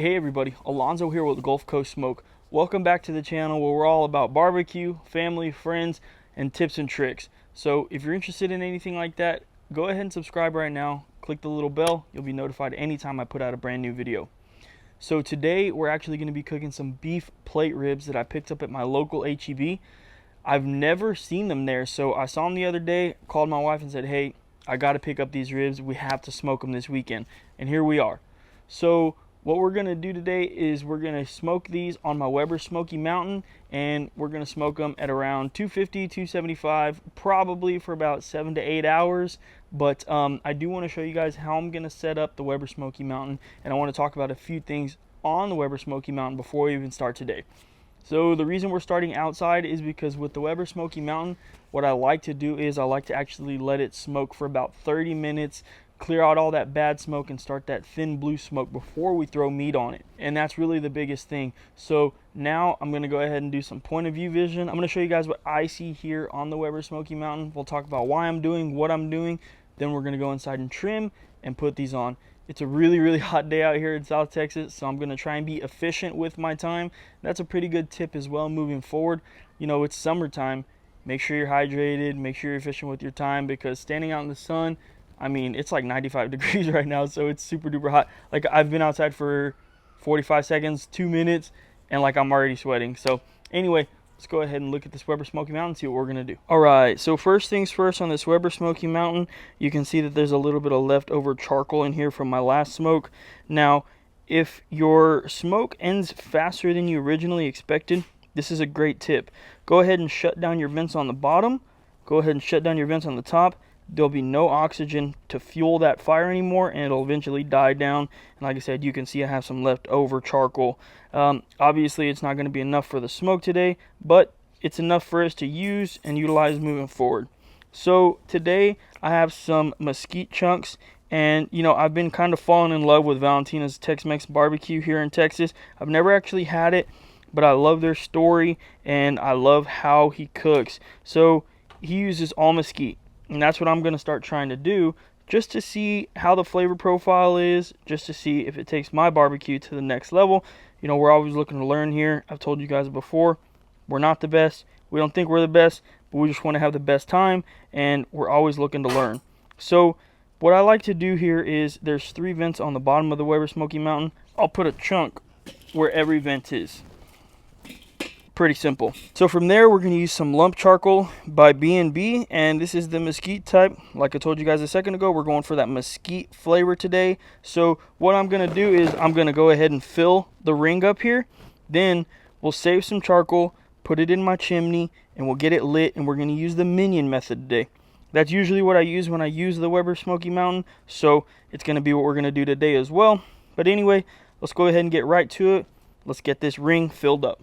Hey everybody, Alonzo here with Gulf Coast Smoke. Welcome back to the channel where we're all about barbecue, family, friends, and tips and tricks. So if you're interested in anything like that, go ahead and subscribe right now. Click the little bell. You'll be notified anytime I put out a brand new video. So today we're actually going to be cooking some beef plate ribs that I picked up at my local H-E-B. I've never seen them there, so I saw them the other day, called my wife and said, hey, I got to pick up these ribs. We have to smoke them this weekend. And here we are. So what we're going to do today is we're going to smoke these on my Weber Smokey Mountain, and we're going to smoke them at around 250, 275, probably for about 7 to 8 hours. But I do want to show you guys how I'm going to set up the Weber Smokey Mountain, and I want to talk about a few things on the Weber Smokey Mountain before we even start today. So the reason we're starting outside is because with the Weber Smokey Mountain, what I like to do is I like to actually let it smoke for about 30 minutes, clear out all that bad smoke and start that thin blue smoke before we throw meat on it. And that's really the biggest thing. So now I'm going to go ahead and do some point of view vision. I'm going to show you guys what I see here on the Weber Smokey Mountain. We'll talk about why I'm doing what I'm doing. Then we're going to go inside and trim and put these on. It's a really hot day out here in South Texas, so I'm going to try and be efficient with my time. That's a pretty good tip as well moving forward. You know, it's summertime. Make sure you're hydrated. Make sure you're efficient with your time, because standing out in the sun, I mean, it's like 95 degrees right now, so it's super duper hot. Like, I've been outside for 45 seconds, 2 minutes, and like I'm already sweating. So anyway, let's go ahead and look at this Weber Smokey Mountain and see what we're going to do. All right, so first things first, on this Weber Smokey Mountain, you can see that there's a little bit of leftover charcoal in here from my last smoke. Now, if your smoke ends faster than you originally expected, this is a great tip. Go ahead and shut down your vents on the bottom. Go ahead and shut down your vents on the top. There'll be no oxygen to fuel that fire anymore, and it'll eventually die down. And like I said, you can see I have some leftover charcoal. Obviously, it's not going to be enough for the smoke today, but it's enough for us to use and utilize moving forward. So today, I have some mesquite chunks, and you know, I've been kind of falling in love with Valentina's Tex-Mex barbecue here in Texas. I've never actually had it, but I love their story, and I love how he cooks. So he uses all mesquite. And that's what I'm going to start trying to do, just to see how the flavor profile is, just to see if it takes my barbecue to the next level. You know, we're always looking to learn here. I've told you guys before, we're not the best. We don't think we're the best, but we just want to have the best time, and we're always looking to learn. So what I like to do here is there's 3 vents on the bottom of the Weber Smokey Mountain. I'll put a chunk where every vent is. Pretty simple. So from there, we're going to use some lump charcoal by B&B, and this is the mesquite type. Like I told you guys a second ago, we're going for that mesquite flavor today. So what I'm going to do is I'm going to go ahead and fill the ring up here. Then we'll save some charcoal, put it in my chimney, and we'll get it lit, and we're going to use the minion method today. That's usually what I use when I use the Weber Smokey Mountain, so it's going to be what we're going to do today as well. But anyway, let's go ahead and get right to it. Let's get this ring filled up.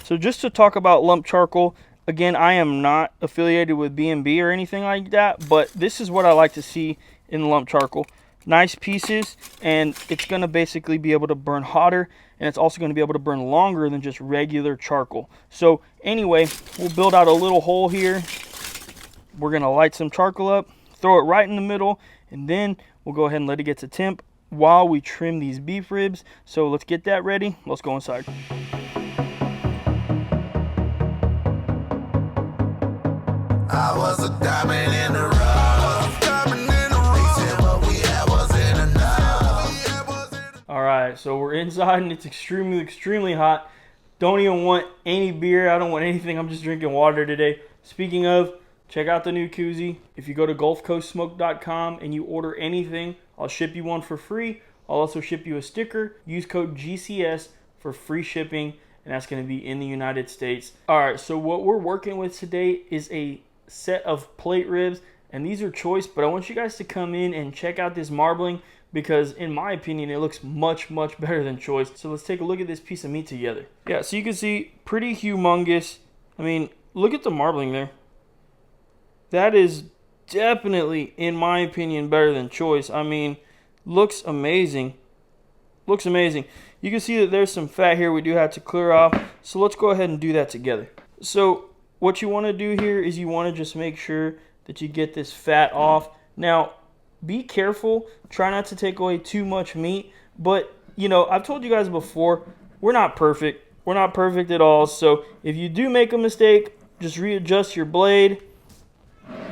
So just to talk about lump charcoal, again, I am not affiliated with B&B or anything like that, but this is what I like to see in lump charcoal. Nice pieces, and it's going to basically be able to burn hotter, and it's also going to be able to burn longer than just regular charcoal. So anyway, we'll build out a little hole here. We're going to light some charcoal up, throw it right in the middle, and then we'll go ahead and let it get to temp while we trim these beef ribs. So let's get that ready. Let's go inside. I was a diamond in the rough. They said what we had wasn't enough. Alright, so we're inside and it's extremely hot. Don't even want any beer. I don't want anything. I'm just drinking water today. Speaking of, check out the new koozie. If you go to gulfcoastsmoke.com and you order anything, I'll ship you one for free. I'll also ship you a sticker. Use code GCS for free shipping, and that's going to be in the United States. Alright, so what we're working with today is a set of plate ribs, and these are choice, but I want you guys to come in and check out this marbling, because in my opinion it looks much better than choice. So let's take a look at this piece of meat together. Yeah, so you can see pretty humongous. I mean, look at the marbling there. That is definitely, in my opinion, better than choice. I mean, looks amazing. looks amazing. You can see that there's some fat here we do have to clear off. So let's go ahead and do that together. So what you want to do here is you want to just make sure that you get this fat off. Now, be careful. Try not to take away too much meat. But, you know, I've told you guys before, we're not perfect. We're not perfect at all. So if you do make a mistake, just readjust your blade.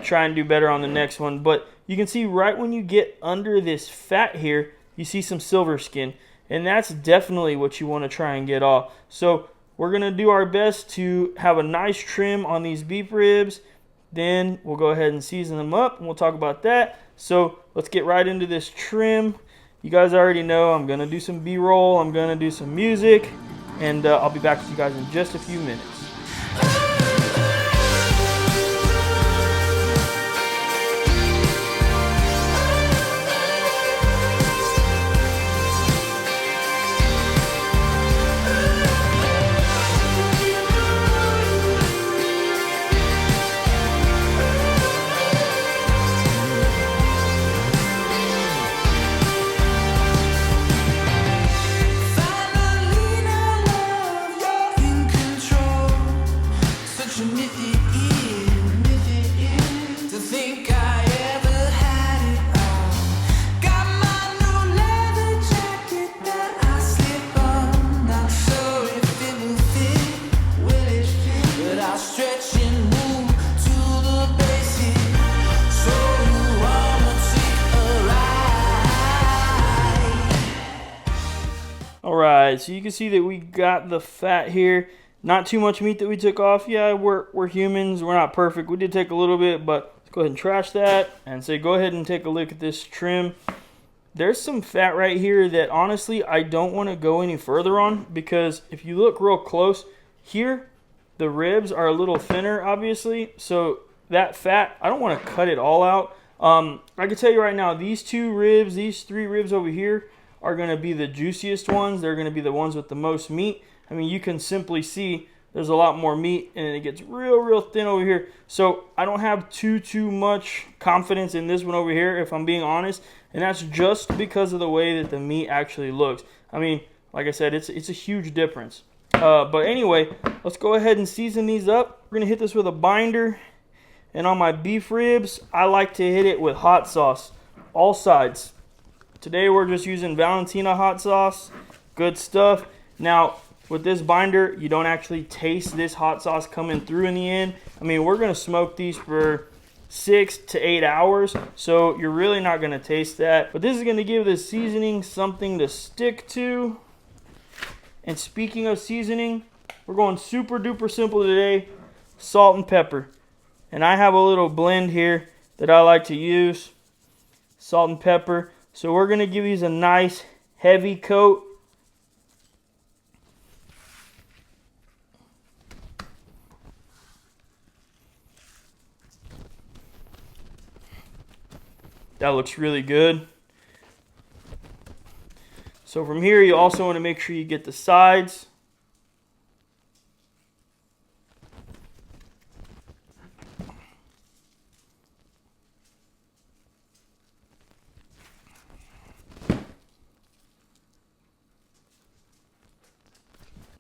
Try and do better on the next one. But you can see right when you get under this fat here, you see some silver skin. And that's definitely what you want to try and get off. So we're going to do our best to have a nice trim on these beef ribs. Then we'll go ahead and season them up, and we'll talk about that. So let's get right into this trim. You guys already know I'm going to do some B-roll. I'm going to do some music. And I'll be back with you guys in just a few minutes. Alright, so you can see that we got the fat here. Not too much meat that we took off. Yeah, we're humans. We're not perfect. We did take a little bit, but let's go ahead and trash that and say go ahead and take a look at this trim. There's some fat right here that honestly I don't want to go any further on, because if you look real close here, the ribs are a little thinner, obviously. So that fat, I don't want to cut it all out. I can tell you right now, these two ribs, these three ribs over here are going to be the juiciest ones. They're going to be the ones with the most meat. I mean, you can simply see there's a lot more meat, and it gets real thin over here. So I don't have too much confidence in this one over here, if I'm being honest. And that's just because of the way that the meat actually looks. I mean, like I said, it's a huge difference. But anyway, let's go ahead and season these up. We're going to hit this with a binder. And on my beef ribs, I like to hit it with hot sauce, all sides. Today we're just using Valentina hot sauce. Good stuff. Now, with this binder, you don't actually taste this hot sauce coming through in the end. I mean, we're going to smoke these for 6 to 8 hours, so you're really not going to taste that. But this is going to give the seasoning something to stick to. And speaking of seasoning, we're going super duper simple today. Salt and pepper. And I have a little blend here that I like to use. Salt and pepper. So we're going to give these a nice heavy coat. That looks really good. So from here, you also want to make sure you get the sides.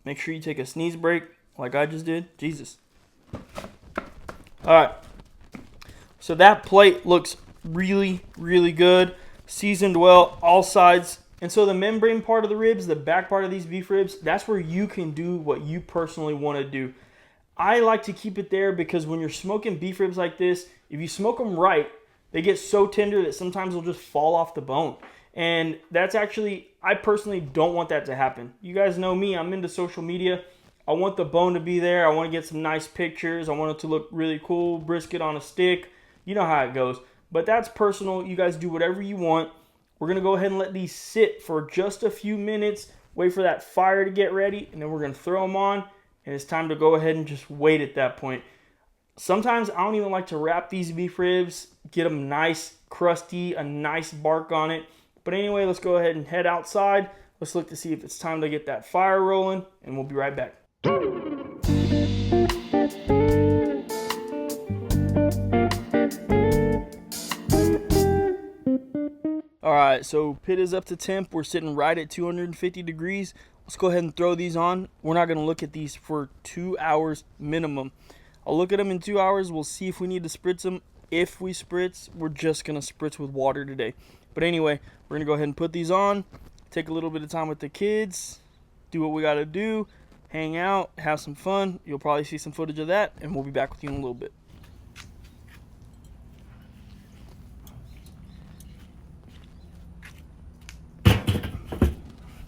Make sure you take a sneeze break like I just did. Jesus. Alright. So that plate looks really good. Seasoned well, all sides. And so the membrane part of the ribs, the back part of these beef ribs, that's where you can do what you personally want to do. I like to keep it there because when you're smoking beef ribs like this, if you smoke them right, they get so tender that sometimes they'll just fall off the bone. And that's actually, I personally don't want that to happen. You guys know me, I'm into social media. I want the bone to be there. I want to get some nice pictures. I want it to look really cool, brisket on a stick. You know how it goes. But that's personal. You guys do whatever you want. We're going to go ahead and let these sit for just a few minutes. Wait for that fire to get ready. And then we're going to throw them on. And it's time to go ahead and just wait at that point. Sometimes I don't even like to wrap these beef ribs. Get them nice, crusty, a nice bark on it. But anyway, let's go ahead and head outside. Let's look to see if it's time to get that fire rolling. And we'll be right back. Alright, right, so pit is up to temp. We're sitting right at 250 degrees. Let's go ahead and throw these on. We're not going to look at these for 2 hours minimum. I'll look at them in 2 hours. We'll see if we need to spritz them. If we spritz, we're just going to spritz with water today. But anyway, we're going to go ahead and put these on, take a little bit of time with the kids, do what we got to do, hang out, have some fun. You'll probably see some footage of that, and we'll be back with you in a little bit.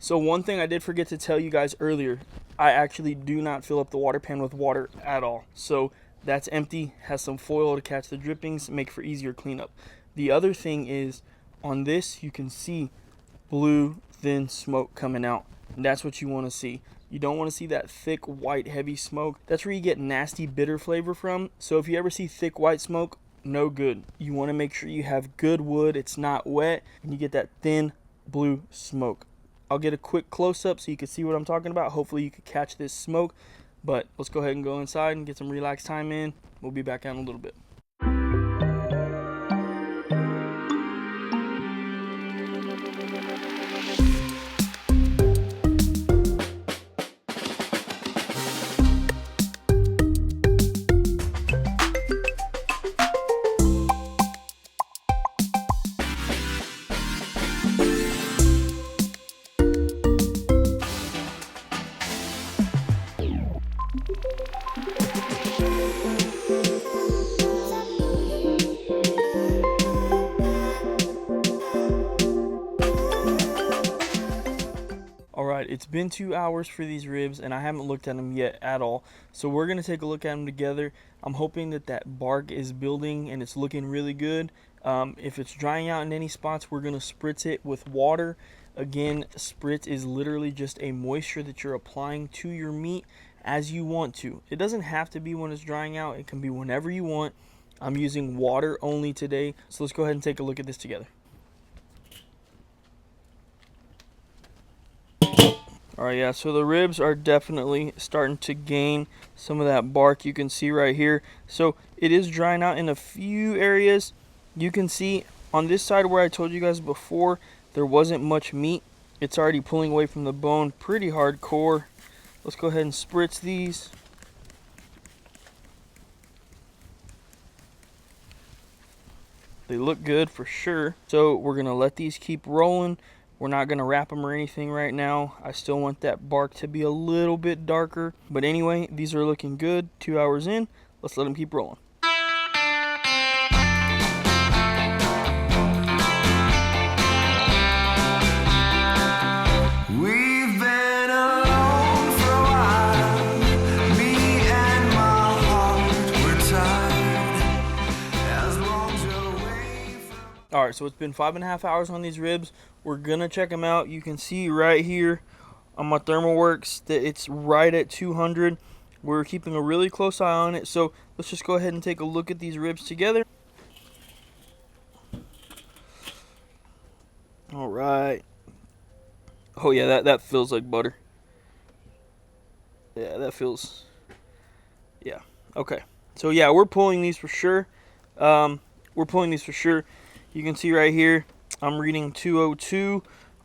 So one thing I did forget to tell you guys earlier, I actually do not fill up the water pan with water at all. So that's empty, has some foil to catch the drippings, make for easier cleanup. The other thing is, on this you can see blue thin smoke coming out. And that's what you want to see. You don't want to see that thick white heavy smoke. That's where you get nasty bitter flavor from. So if you ever see thick white smoke, no good. You want to make sure you have good wood, it's not wet, and you get that thin blue smoke. I'll get a quick close-up so you can see what I'm talking about. Hopefully you can catch this smoke. But let's go ahead and go inside and get some relaxed time in. We'll be back out in a little bit. Alright, it's been 2 hours for these ribs and I haven't looked at them yet at all. So we're going to take a look at them together. I'm hoping that that bark is building and it's looking really good. If it's drying out in any spots, we're going to spritz it with water. Again, spritz is literally just a moisture that you're applying to your meat as you want to. It doesn't have to be when it's drying out. It can be whenever you want. I'm using water only today. So let's go ahead and take a look at this together. Alright, yeah, so the ribs are definitely starting to gain some of that bark you can see right here. So it is drying out in a few areas. You can see on this side where I told you guys before there wasn't much meat. It's already pulling away from the bone pretty hardcore. Let's go ahead and spritz these. They look good for sure. So we're going to let these keep rolling. We're not going to wrap them or anything right now. I still want that bark to be a little bit darker. But anyway, these are looking good. 2 hours in. Let's let them keep rolling. We've been alone for a while. Me and my heart were tired. As long as you're away from... Alright, so it's been 5.5 hours on these ribs. We're going to check them out. You can see right here on my ThermalWorks that it's right at 200. We're keeping a really close eye on it. So let's just go ahead and take a look at these ribs together. Alright. Oh yeah, that feels like butter. Yeah, that feels... Yeah, okay. So yeah, we're pulling these for sure. We're pulling these for sure. You can see right here, I'm reading 202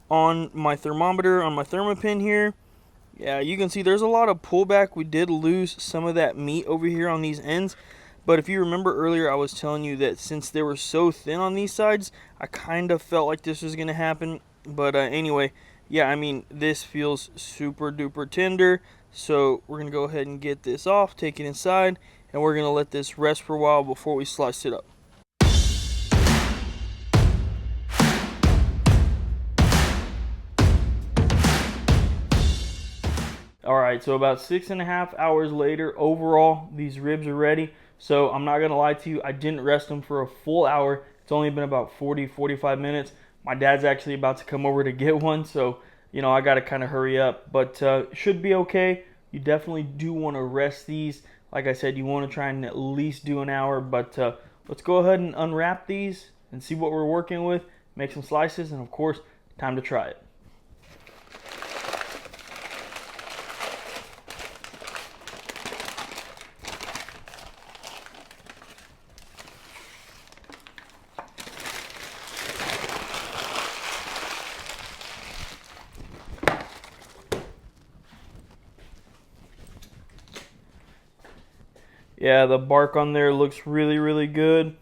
on my thermometer, on my thermopin here. Yeah, you can see there's a lot of pullback. We did lose some of that meat over here on these ends. But if you remember earlier, I was telling you that since they were so thin on these sides, I kind of felt like this was going to happen. But anyway, yeah, I mean, this feels super duper tender. So we're going to go ahead and get this off, take it inside, and we're going to let this rest for a while before we slice it up. Alright, so about 6.5 hours later, overall, these ribs are ready. So I'm not going to lie to you, I didn't rest them for a full hour. It's only been about 40-45 minutes. My dad's actually about to come over to get one, so, you know, I got to kind of hurry up. But should be okay. You definitely do want to rest these. Like I said, you want to try and at least do an hour. But let's go ahead and unwrap these and see what we're working with. Make some slices, and of course, time to try it. Yeah, the bark on there looks really, really good.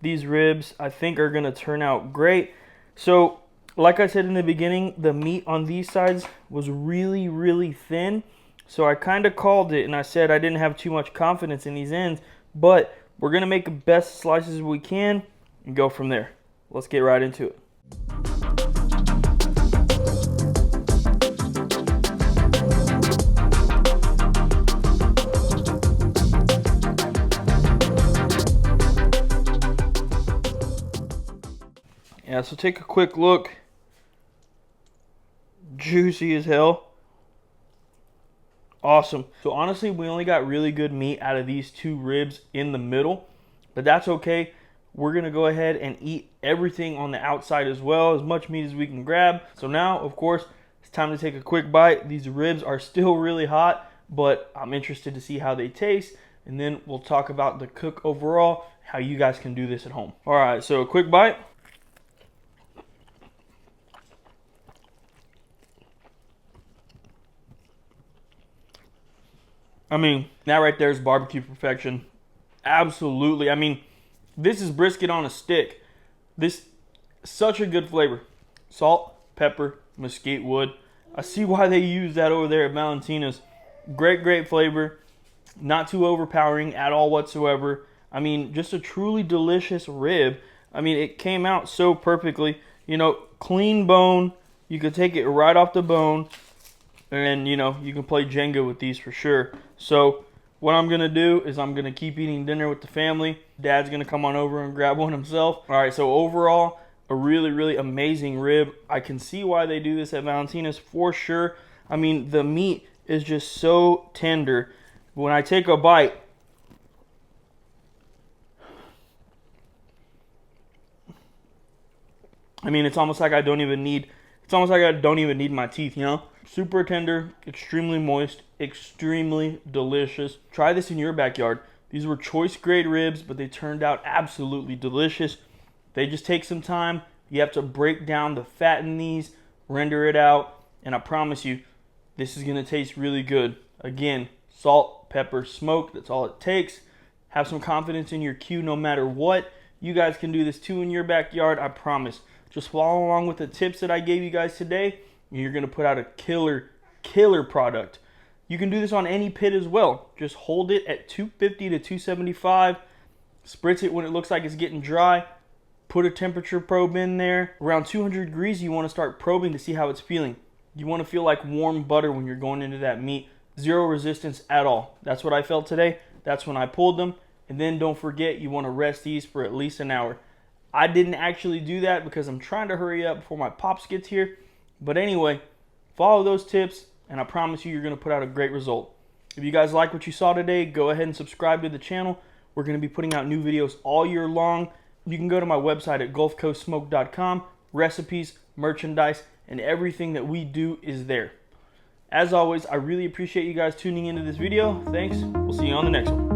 These ribs, I think, are going to turn out great. So, like I said in the beginning, the meat on these sides was really, really thin. So I kind of called it, and I said I didn't have too much confidence in these ends. But we're going to make the best slices we can and go from there. Let's get right into it. Yeah, so take a quick look. Juicy as hell. Awesome. So honestly, we only got really good meat out of these two ribs in the middle, but that's okay. We're gonna go ahead and eat everything on the outside as well, as much meat as we can grab. So now, of course, it's time to take a quick bite. These ribs are still really hot, but I'm interested to see how they taste, and then we'll talk about the cook overall, how you guys can do this at home. All right, so a quick bite. I mean, that right there is barbecue perfection. Absolutely. I mean, this is brisket on a stick. This, such a good flavor. Salt, pepper, mesquite wood. I see why they use that over there at Valentina's. Great, great flavor. Not too overpowering at all whatsoever. I mean, just a truly delicious rib. I mean, it came out so perfectly. You know, clean bone. You could take it right off the bone. And, you know, you can play Jenga with these for sure. So, what I'm going to do is I'm going to keep eating dinner with the family. Dad's going to come on over and grab one himself. All right, so overall, a really, really amazing rib. I can see why they do this at Valentina's for sure. I mean, the meat is just so tender. When I take a bite, I mean, it's almost like I don't even need my teeth, you know? Super tender, extremely moist, extremely delicious. Try this in your backyard. These were choice grade ribs, but they turned out absolutely delicious. They just take some time. You have to break down the fat in these, render it out, and I promise you, this is gonna taste really good. Again, salt, pepper, smoke, that's all it takes. Have some confidence in your Q no matter what. You guys can do this too in your backyard, I promise. Just follow along with the tips that I gave you guys today, and you're going to put out a killer product. You can do this on any pit as well. Just hold it at 250 to 275. Spritz it when it looks like it's getting dry. Put a temperature probe in there. Around 200 degrees, you want to start probing to see how it's feeling. You want to feel like warm butter when you're going into that meat. Zero resistance at all. That's what I felt today. That's when I pulled them. And then don't forget, you want to rest these for at least an hour. I didn't actually do that because I'm trying to hurry up before my pops gets here. But anyway, follow those tips, and I promise you, you're going to put out a great result. If you guys like what you saw today, go ahead and subscribe to the channel. We're going to be putting out new videos all year long. You can go to my website at gulfcoastsmoke.com. Recipes, merchandise, and everything that we do is there. As always, I really appreciate you guys tuning into this video. Thanks. We'll see you on the next one.